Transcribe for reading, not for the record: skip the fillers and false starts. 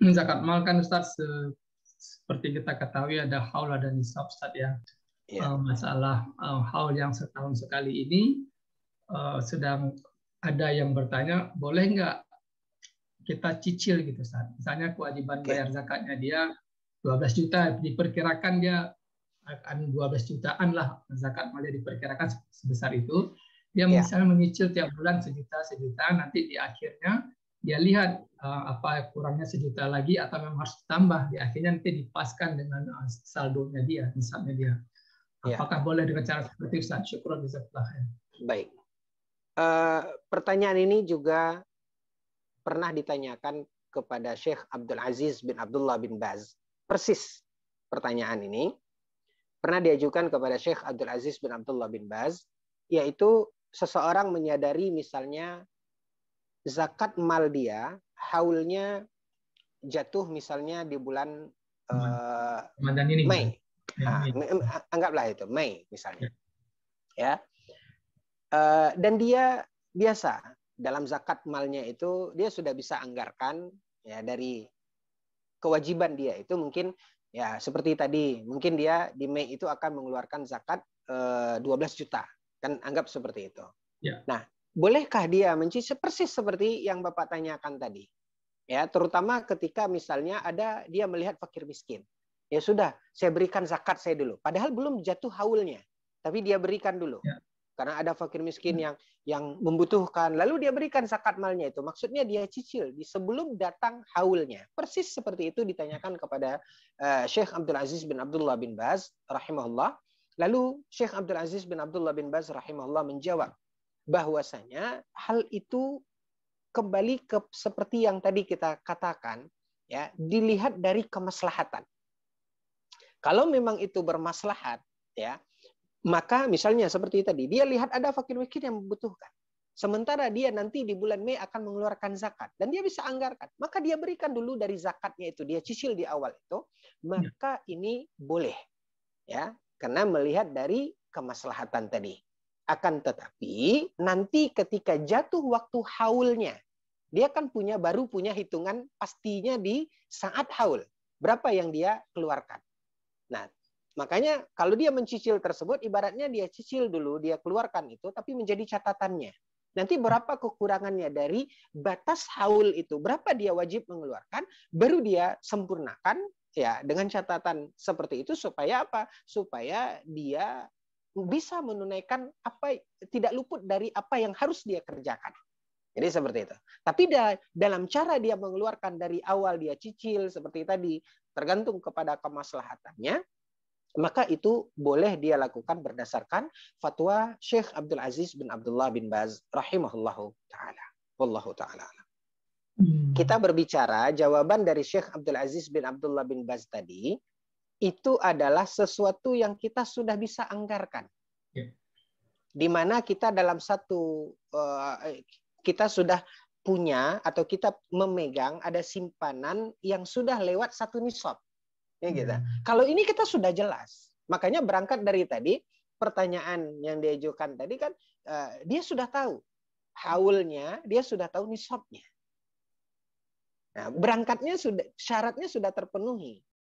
Zakat mal kan Ustaz, seperti kita ketahui ada haul ada nisab Ustaz ya. Ya, Masalah haul yang setahun sekali ini sedang ada yang bertanya boleh nggak kita cicil gitu Ustaz. Misalnya kewajiban oke. bayar zakatnya dia 12 juta, diperkirakan dia akan 12 jutaan lah zakat malnya diperkirakan sebesar itu. Dia Ya, misalnya menyicil tiap bulan sejuta, nanti di akhirnya dia lihat apa kurangnya sejuta lagi atau memang harus ditambah. Di akhirnya nanti dipaskan dengan saldonya dia, misalnya dia. ya, Apakah boleh dengan cara seperti itu? Ustaz? Syukur jazakallah khair. baik. Pertanyaan ini juga pernah ditanyakan kepada Syekh Abdul Aziz bin Abdullah bin Baz. Persis pertanyaan ini pernah diajukan kepada Syekh Abdul Aziz bin Abdullah bin Baz, yaitu seseorang menyadari misalnya zakat mal dia, haulnya jatuh misalnya di bulan Ramadan ini Mei. misalnya. Ya, Anggaplah itu Mei misalnya. ya, Ya. Dan dia biasa dalam zakat malnya itu dia sudah bisa anggarkan ya dari kewajiban dia itu mungkin ya seperti tadi mungkin dia di Mei itu akan mengeluarkan zakat 12 juta kan anggap seperti itu. ya. Nah, bolehkah dia mencicil persis seperti yang Bapak tanyakan tadi? Ya, terutama ketika misalnya ada dia melihat fakir miskin. Ya sudah, saya berikan zakat saya dulu. Padahal belum jatuh haulnya, tapi dia berikan dulu. Ya. Karena ada fakir miskin yang membutuhkan, lalu dia berikan zakat malnya itu. Maksudnya dia cicil di sebelum datang haulnya. Persis seperti itu ditanyakan kepada Syekh Abdul Aziz bin Abdullah bin Baz rahimahullah. Lalu Syekh Abdul Aziz bin Abdullah bin Baz rahimahullah menjawab bahwasanya hal itu kembali ke seperti yang tadi kita katakan, ya, dilihat dari kemaslahatan. Kalau memang itu bermaslahat, ya, maka misalnya seperti tadi, dia lihat ada fakir miskin yang membutuhkan. Sementara dia nanti di bulan Mei akan mengeluarkan zakat dan dia bisa anggarkan, maka dia berikan dulu dari zakatnya itu, dia cicil di awal itu, maka ini boleh, ya, karena melihat dari kemaslahatan tadi. Akan tetapi nanti ketika jatuh waktu haulnya, dia kan baru punya hitungan pastinya di saat haul. Berapa yang dia keluarkan. Nah, makanya kalau dia mencicil tersebut, ibaratnya dia cicil dulu, dia keluarkan itu, tapi menjadi catatannya. Nanti berapa kekurangannya dari batas haul itu, berapa dia wajib mengeluarkan, baru dia sempurnakan ya dengan catatan seperti itu supaya apa? Supaya dia bisa menunaikan apa tidak luput dari apa yang harus dia kerjakan. Jadi seperti itu. Tapi dalam cara dia mengeluarkan dari awal dia cicil seperti tadi, tergantung kepada kemaslahatannya, maka itu boleh dia lakukan berdasarkan fatwa Syekh Abdul Aziz bin Abdullah bin Baz rahimahullahu taala. Wallahu taala. Kita berbicara jawaban dari Syekh Abdul Aziz bin Abdullah bin Baz tadi itu adalah sesuatu yang kita sudah bisa anggarkan. Di mana kita dalam kita sudah punya atau kita memegang ada simpanan yang sudah lewat satu nisab. Ya gitu. Kalau ini kita sudah jelas. Makanya berangkat dari tadi pertanyaan yang diajukan tadi kan dia sudah tahu haulnya, dia sudah tahu nisabnya. Nah, berangkatnya sudah syaratnya sudah terpenuhi.